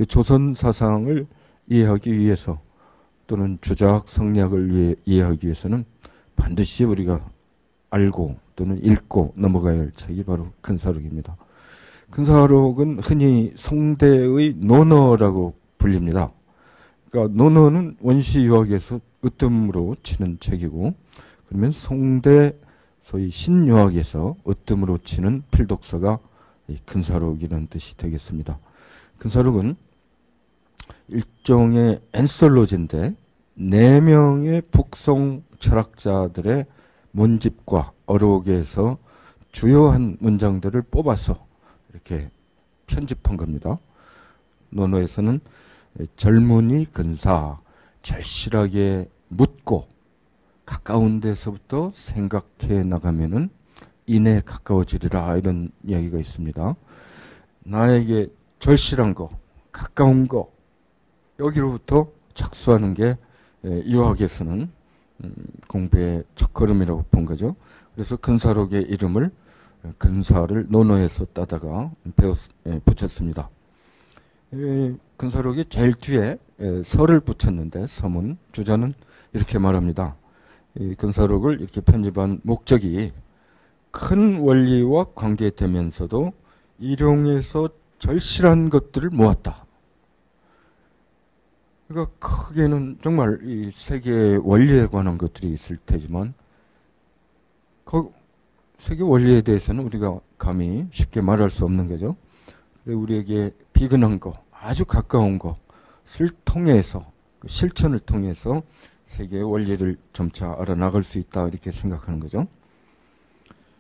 조선 사상을 이해하기 위해서 또는 주자학 성리학을 이해하기 위해서는 반드시 우리가 알고 또는 읽고 넘어가야 할 책이 바로 근사록입니다. 근사록은 흔히 송대의 논어라고 불립니다. 그러니까 논어는 원시 유학에서 으뜸으로 치는 책이고, 그러면 송대 소위 신유학에서 으뜸으로 치는 필독서가 이 근사록이라는 뜻이 되겠습니다. 근사록은 일종의 앤솔로지인데 4명의 북송 철학자들의 문집과 어록에서 주요한 문장들을 뽑아서 이렇게 편집한 겁니다. 논어에서는 젊은이 근사, 절실하게 묻고 가까운 데서부터 생각해 나가면은 인에 가까워지리라, 이런 이야기가 있습니다. 나에게 절실한 거, 가까운 거, 여기로부터 착수하는 게 유학에서는 공부의 첫걸음이라고 본 거죠. 그래서 근사록의 이름을 근사를 논어에서 따다가 붙였습니다. 근사록이 제일 뒤에 설을 붙였는데 서문, 주자는 이렇게 말합니다. 이 근사록을 이렇게 편집한 목적이 큰 원리와 관계되면서도 일용에서 절실한 것들을 모았다. 그러니까 크게는 정말 이 세계 원리에 관한 것들이 있을 테지만 세계 원리에 대해서는 우리가 감히 쉽게 말할 수 없는 거죠. 우리에게 비근한 거, 아주 가까운 것을 통해서, 실천을 통해서 세계의 원리를 점차 알아나갈 수 있다, 이렇게 생각하는 거죠.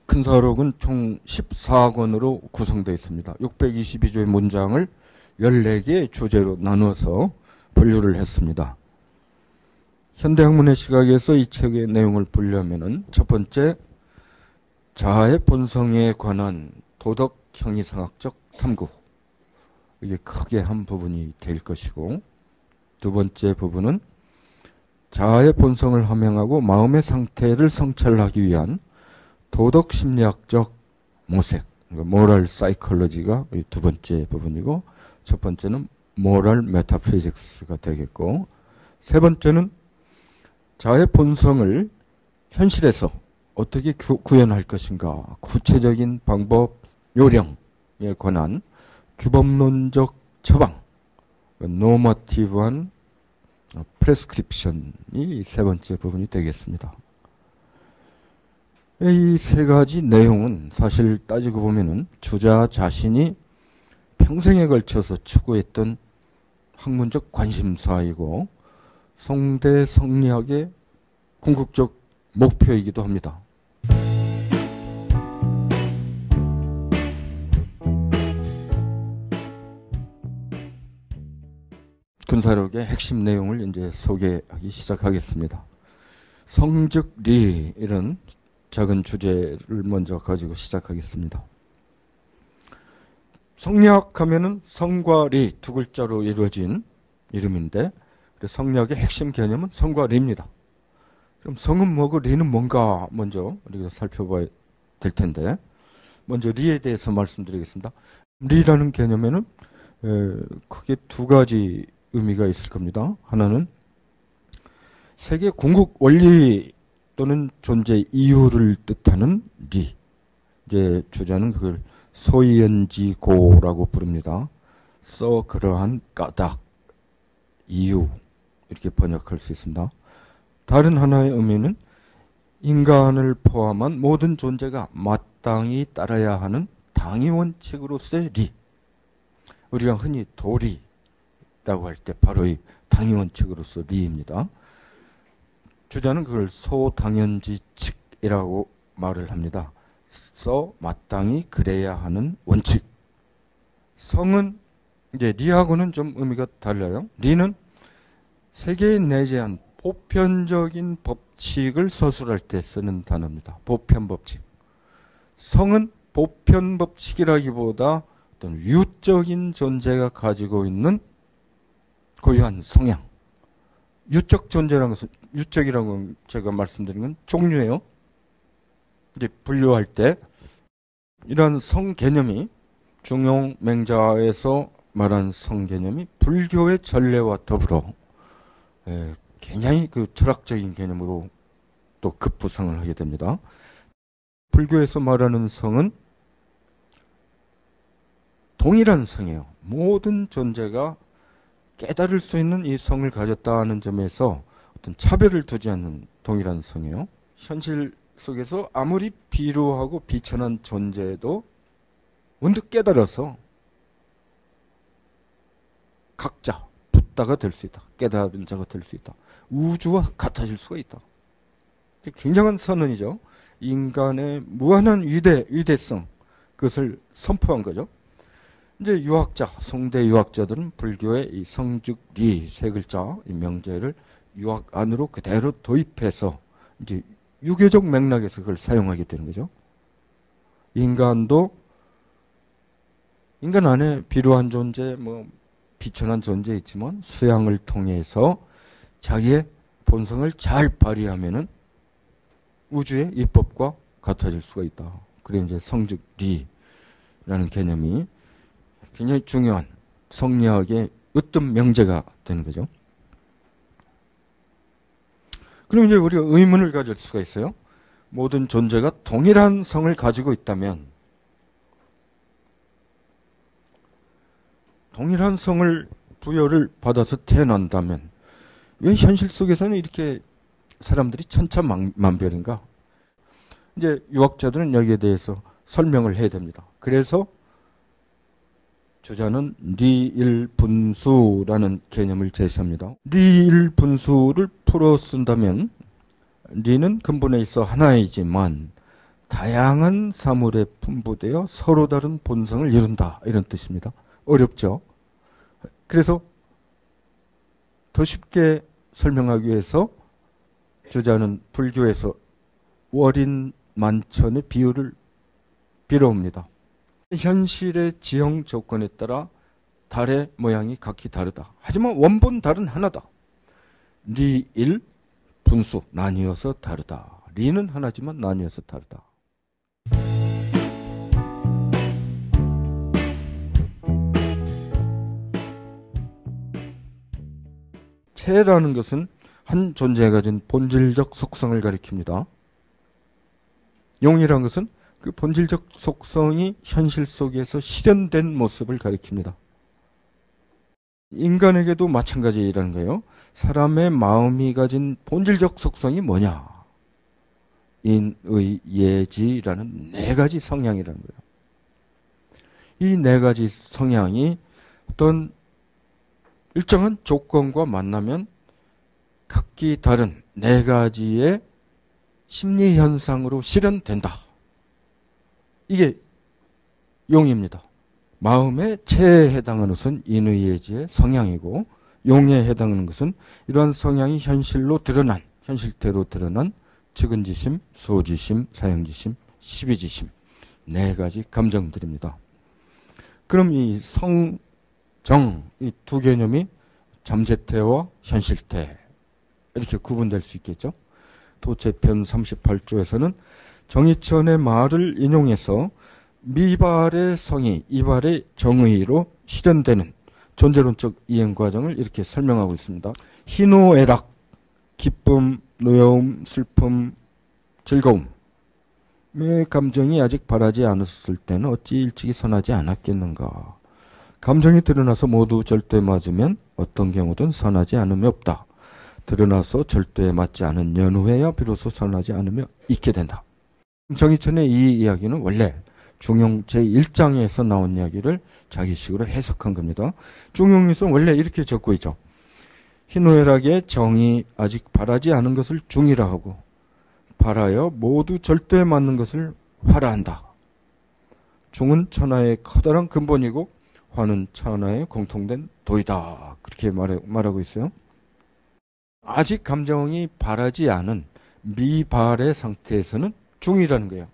근사록은 총 14권으로 구성되어 있습니다. 622조의 문장을 14개의 주제로 나누어서 분류를 했습니다. 현대학문의 시각에서 이 책의 내용을 보려면은 첫 번째, 자아의 본성에 관한 도덕 형이상학적 탐구, 이게 크게 한 부분이 될 것이고, 두 번째 부분은 자아의 본성을 함양하고 마음의 상태를 성찰하기 위한 도덕 심리학적 모색, 모럴 사이콜로지가 두 번째 부분이고, 첫 번째는 모럴 메타피직스가 되겠고, 세 번째는 자아의 본성을 현실에서 어떻게 구현할 것인가, 구체적인 방법, 요령에 관한 규범론적 처방, 노머티브한 프레스크립션이 세 번째 부분이 되겠습니다. 이 세 가지 내용은 사실 따지고 보면은 주자 자신이 평생에 걸쳐서 추구했던 학문적 관심사이고 송대 성리학의 궁극적 목표이기도 합니다. 근사록의 핵심 내용을 이제 소개하기 시작하겠습니다. 성즉 리, 이런 작은 주제를 먼저 가지고 시작하겠습니다. 성리학 하면은 성과 리 두 글자로 이루어진 이름인데, 성리학의 핵심 개념은 성과 리입니다. 그럼 성은 뭐고 리는 뭔가 먼저 우리가 살펴봐야 될 텐데, 먼저 리에 대해서 말씀드리겠습니다. 리라는 개념에는 크게 두 가지 의미가 있을 겁니다. 하나는 세계 궁극 원리 또는 존재 이유를 뜻하는 리. 이제 주자는 그걸 소이연지고라고 부릅니다. 그러한 까닭, 이유, 이렇게 번역할 수 있습니다. 다른 하나의 의미는 인간을 포함한 모든 존재가 마땅히 따라야 하는 당위 원칙으로서의 리. 우리가 흔히 도리라고 할 때 바로 이 당위 원칙으로서 리입니다. 주자는 그걸 소당연지칙이라고 말을 합니다. 마땅히 그래야 하는 원칙. 성은 이제 리하고는 좀 의미가 달라요. 리는 세계에 내재한 보편적인 법칙을 서술할 때 쓰는 단어입니다. 보편법칙. 성은 보편법칙이라기보다 어떤 유적인 존재가 가지고 있는 고유한 성향. 유적 존재라는 것은, 유적이라고 제가 말씀드린 건 종류예요. 이제 분류할 때 이런 성 개념이 중용 맹자에서 말한 성 개념이 불교의 전례와 더불어 굉장히 그 철학적인 개념으로 또 급부상을 하게 됩니다. 불교에서 말하는 성은 동일한 성이에요. 모든 존재가 깨달을 수 있는 이 성을 가졌다는 점에서 어떤 차별을 두지 않는 동일한 성이에요. 현실 속에서 아무리 비루하고 비천한 존재도 문득 깨달아서 각자 붓다가 될 수 있다. 깨달은 자가 될 수 있다. 우주와 같아질 수가 있다. 굉장한 선언이죠. 인간의 무한한 위대성, 그것을 선포한 거죠. 이제 유학자, 성대 유학자들은 불교의 이 성즉리 세 글자 이 명제를 유학 안으로 그대로 도입해서 이제 유교적 맥락에서 그걸 사용하게 되는 거죠. 인간도 인간 안에 비루한 존재, 비천한 존재 있지만 수양을 통해서 자기의 본성을 잘 발휘하면은 우주의 입법과 같아질 수가 있다. 그래 이제 성즉리라는 개념이 굉장히 중요한 성리학의 으뜸 명제가 되는 거죠. 그럼 이제 우리가 의문을 가질 수가 있어요. 모든 존재가 동일한 성을 가지고 있다면, 동일한 성을 부여를 받아서 태어난다면 왜 현실 속에서는 이렇게 사람들이 천차만별인가? 이제 유학자들은 여기에 대해서 설명을 해야 됩니다. 그래서 주자는 리일분수라는 개념을 제시합니다. 리일분수를 풀어 쓴다면 리는 근본에 있어 하나이지만 다양한 사물에 분부되어 서로 다른 본성을 이룬다, 이런 뜻입니다. 어렵죠? 그래서 더 쉽게 설명하기 위해서 주자는 불교에서 월인만천의 비유를 빌어옵니다. 현실의 지형 조건에 따라 달의 모양이 각기 다르다. 하지만 원본 달은 하나다. 리일 분수, 나뉘어서 다르다. 리는 하나지만 나뉘어서 다르다. 체라는 것은 한 존재가 가진 본질적 속성을 가리킵니다. 용이라는 것은 그 본질적 속성이 현실 속에서 실현된 모습을 가리킵니다. 인간에게도 마찬가지라는 거예요. 사람의 마음이 가진 본질적 속성이 뭐냐? 인, 의, 예지라는 네 가지 성향이라는 거예요. 이 네 가지 성향이 어떤 일정한 조건과 만나면 각기 다른 네 가지의 심리 현상으로 실현된다. 이게 용입니다. 마음의 체에 해당하는 것은 인의예지의 성향이고, 용에 해당하는 것은 이러한 성향이 현실로 드러난, 현실태로 드러난 측은지심, 소지심, 사형지심, 시비지심 네 가지 감정들입니다. 그럼 이 성, 정, 이 두 개념이 잠재태와 현실태 이렇게 구분될 수 있겠죠. 도체편 38조에서는 정의천의 말을 인용해서 미발의 성의, 이발의 정의로 실현되는 존재론적 이행 과정을 이렇게 설명하고 있습니다. 희노애락, 기쁨, 노여움, 슬픔, 즐거움의 감정이 아직 발하지 않았을 때는 어찌 일찍이 선하지 않았겠는가. 감정이 드러나서 모두 절대에 맞으면 어떤 경우든 선하지 않음이 없다. 드러나서 절대에 맞지 않은 연후에야 비로소 선하지 않으며 있게 된다. 정의천의 이 이야기는 원래 중용 제1장에서 나온 이야기를 자기식으로 해석한 겁니다. 중용에서는 원래 이렇게 적고 있죠. 희노애락의 정이 아직 발하지 않은 것을 중이라 하고 발하여 모두 절대에 맞는 것을 화라 한다. 중은 천하의 커다란 근본이고 화는 천하의 공통된 도이다. 그렇게 말하고 있어요. 아직 감정이 발하지 않은 미발의 상태에서는 중이라는 거예요.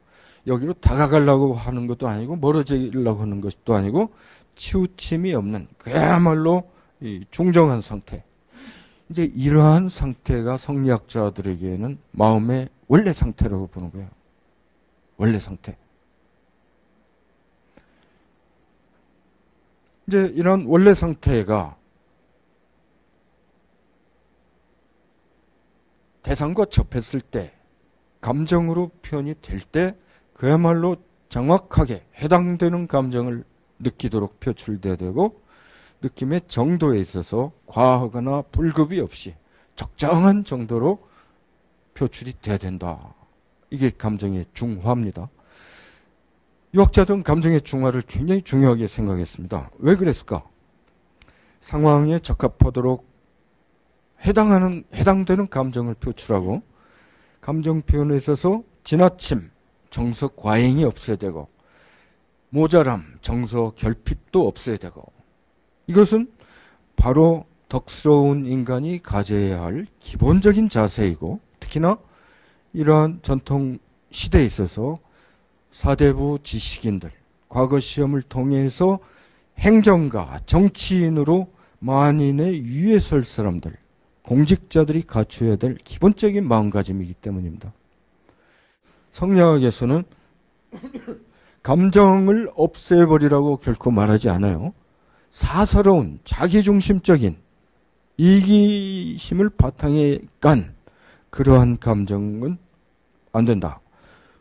여기로 다가가려고 하는 것도 아니고 멀어지려고 하는 것도 아니고 치우침이 없는 그야말로 이 중정한 상태. 이제 이러한 상태가 성리학자들에게는 마음의 원래 상태라고 보는 거예요. 원래 상태. 이제 이런 원래 상태가 대상과 접했을 때, 감정으로 표현이 될 때 그야말로 정확하게 해당되는 감정을 느끼도록 표출돼야 되고, 느낌의 정도에 있어서 과하거나 불급이 없이 적정한 정도로 표출이 돼야 된다. 이게 감정의 중화입니다. 유학자들은 감정의 중화를 굉장히 중요하게 생각했습니다. 왜 그랬을까? 상황에 적합하도록 해당되는 감정을 표출하고, 감정 표현에 있어서 지나침, 정서 과잉이 없어야 되고, 모자람, 정서 결핍도 없어야 되고, 이것은 바로 덕스러운 인간이 가져야 할 기본적인 자세이고, 특히나 이러한 전통 시대에 있어서 사대부 지식인들, 과거 시험을 통해서 행정가, 정치인으로 만인의 위에 설 사람들, 공직자들이 갖춰야 될 기본적인 마음가짐이기 때문입니다. 성리학에서는 감정을 없애버리라고 결코 말하지 않아요. 사사로운 자기중심적인 이기심을 바탕에 깐 그러한 감정은 안 된다.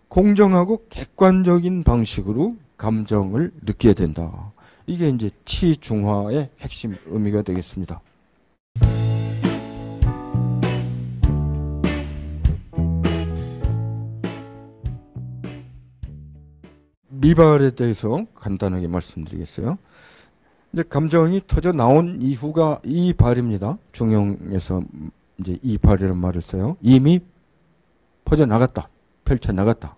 공정하고 객관적인 방식으로 감정을 느껴야 된다. 이게 이제 치중화의 핵심 의미가 되겠습니다. 미발에 대해서 간단하게 말씀드리겠어요. 이제 감정이 터져 나온 이후가 이발입니다. 중용에서 이제 이발이라는 말을 써요. 이미 퍼져 나갔다, 펼쳐 나갔다.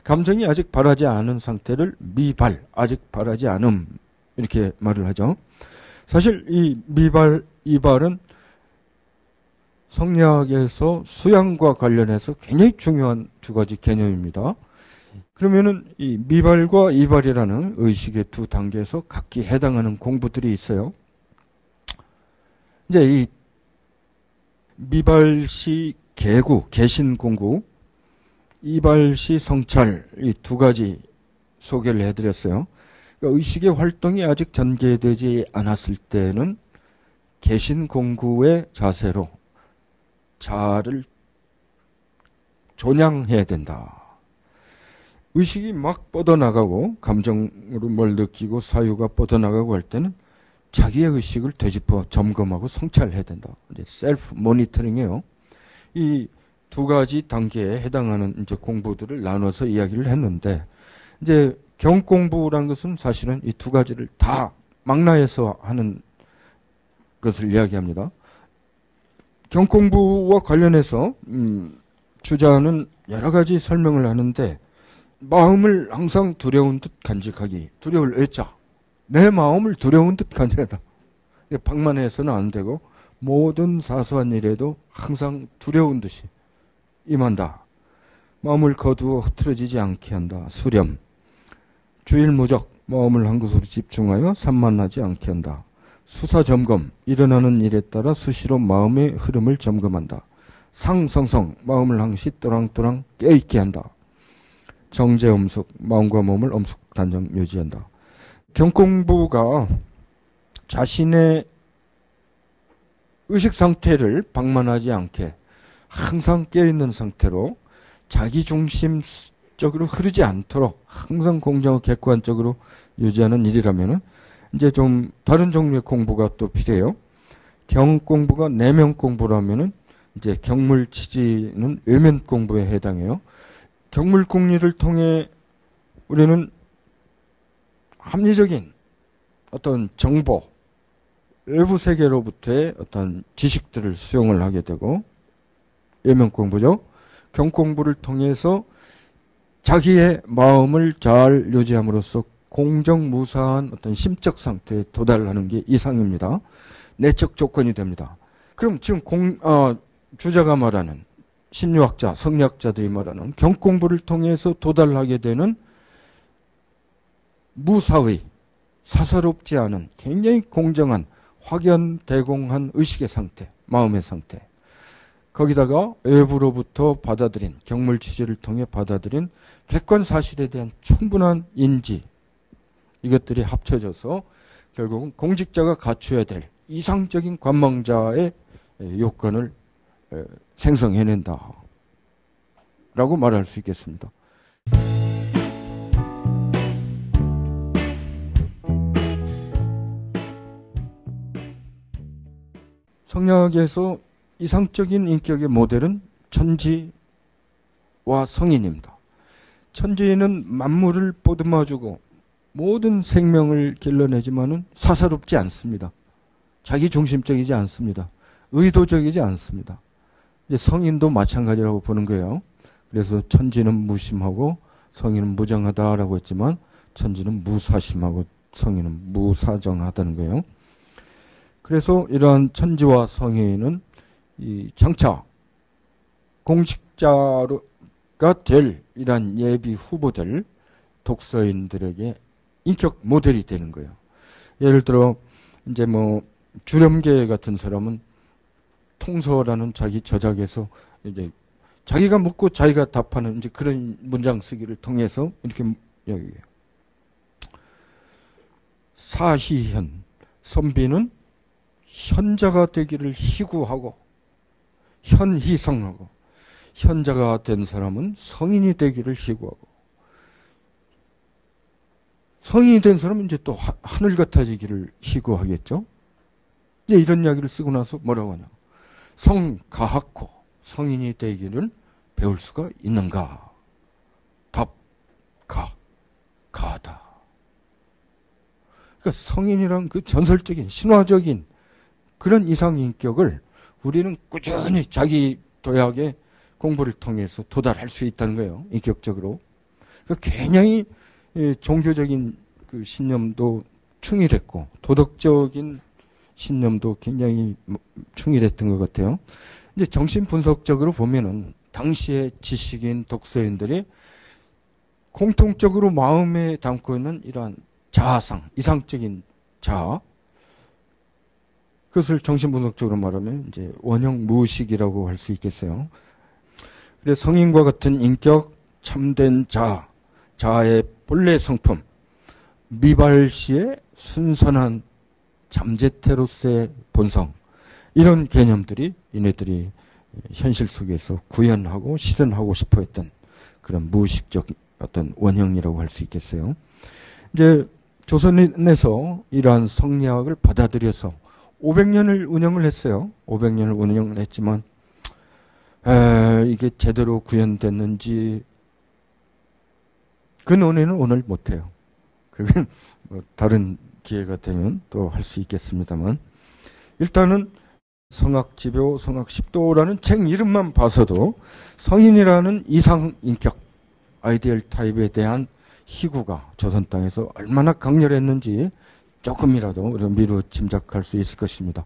감정이 아직 발하지 않은 상태를 미발, 아직 발하지 않음, 이렇게 말을 하죠. 사실 이 미발, 이발은 성리학에서 수양과 관련해서 굉장히 중요한 두 가지 개념입니다. 그러면은 이 미발과 이발이라는 의식의 두 단계에서 각기 해당하는 공부들이 있어요. 이제 이 미발시 개구, 개신공구, 이발시 성찰, 이 두 가지 소개를 해드렸어요. 그러니까 의식의 활동이 아직 전개되지 않았을 때는 개신공구의 자세로 자아를 존양해야 된다. 의식이 막 뻗어나가고 감정으로 뭘 느끼고 사유가 뻗어나가고 할 때는 자기의 의식을 되짚어 점검하고 성찰해야 된다. 이제 셀프 모니터링이에요. 이 두 가지 단계에 해당하는 이제 공부들을 나눠서 이야기를 했는데, 이제 경공부란 것은 사실은 이 두 가지를 다 망라해서 하는 것을 이야기합니다. 경공부와 관련해서 주자는 여러 가지 설명을 하는데, 마음을 항상 두려운 듯 간직하기. 두려울 애자. 내 마음을 두려운 듯 간직하다. 방만해서는 안 되고 모든 사소한 일에도 항상 두려운 듯이 임한다. 마음을 거두어 흐트러지지 않게 한다. 수렴. 주일무적. 마음을 한 곳으로 집중하여 산만하지 않게 한다. 수사점검. 일어나는 일에 따라 수시로 마음의 흐름을 점검한다. 상성성. 마음을 항시 또랑또랑 깨있게 한다. 정제엄숙, 마음과 몸을 엄숙 단정 유지한다. 경공부가 자신의 의식 상태를 방만하지 않게 항상 깨어있는 상태로 자기중심적으로 흐르지 않도록 항상 공정하고 객관적으로 유지하는 일이라면은 이제 좀 다른 종류의 공부가 또 필요해요. 경공부가 내면 공부라면은 이제 경물치지는 외면 공부에 해당해요. 경물궁리를 통해 우리는 합리적인 어떤 정보, 외부 세계로부터의 어떤 지식들을 수용을 하게 되고, 외면 공부죠. 경공부를 통해서 자기의 마음을 잘 유지함으로써 공정무사한 어떤 심적 상태에 도달하는 게 이상입니다. 내적 조건이 됩니다. 그럼 지금 주자가 말하는 심리학자, 성리학자들이 말하는 경공부를 통해서 도달하게 되는 무사의, 사사롭지 않은 굉장히 공정한 확연대공한 의식의 상태, 마음의 상태, 거기다가 외부로부터 받아들인, 경물치지를 통해 받아들인 객관 사실에 대한 충분한 인지, 이것들이 합쳐져서 결국은 공직자가 갖춰야 될 이상적인 관망자의 요건을 생성해낸다 라고 말할 수 있겠습니다. 성리학에서 이상적인 인격의 모델은 천지와 성인입니다. 천지는 만물을 보듬어주고 모든 생명을 길러내지만은 사사롭지 않습니다. 자기중심적이지 않습니다. 의도적이지 않습니다. 이제 성인도 마찬가지라고 보는 거예요. 그래서 천지는 무심하고 성인은 무정하다라고 했지만 천지는 무사심하고 성인은 무사정하다는 거예요. 그래서 이러한 천지와 성인은 이 장차 공직자가 될 이러한 예비 후보들 독서인들에게 인격 모델이 되는 거예요. 예를 들어 이제 뭐 주렴계 같은 사람은 통서라는 자기 저작에서 이제 자기가 묻고 자기가 답하는 이제 그런 문장 쓰기를 통해서 이렇게 여기에요. 사희현 선비는 현자가 되기를 희구하고 현희성하고 현자가 된 사람은 성인이 되기를 희구하고 성인이 된 사람은 이제 또 하늘 같아지기를 희구하겠죠. 이제 이런 이야기를 쓰고 나서 뭐라고 하냐. 성가학고 성인이 되기를 배울 수가 있는가? 답, 가하다. 그러니까 성인이란 그 전설적인 신화적인 그런 이상인격을 우리는 꾸준히 자기 도약의 공부를 통해서 도달할 수 있다는 거예요. 인격적으로. 그러니까 굉장히 종교적인 그 신념도 충실했고 도덕적인 신념도 굉장히 충실했던 것 같아요. 이제 정신분석적으로 보면은 당시의 지식인 독서인들이 공통적으로 마음에 담고 있는 이러한 자아상, 이상적인 자아, 그것을 정신분석적으로 말하면 이제 원형 무의식이라고 할 수 있겠어요. 그래서 성인과 같은 인격, 참된 자아, 자아의 본래 성품, 미발시의 순선한 잠재태로서의 본성, 이런 개념들이 이네들이 현실 속에서 구현하고 실현하고 싶어 했던 그런 무의식적 어떤 원형이라고 할 수 있겠어요. 이제 조선에서 이러한 성리학을 받아들여서 500년을 운영을 했어요. 500년을 운영을 했지만 이게 제대로 구현됐는지 그 논의는 오늘 못해요. 그건 뭐 다른 기회가 되면 또 할 수 있겠습니다만 일단은 성악지묘, 성악십도라는 책 이름만 봐서도 성인이라는 이상인격, 아이디얼 타입에 대한 희구가 조선 땅에서 얼마나 강렬했는지 조금이라도 미루 짐작할 수 있을 것입니다.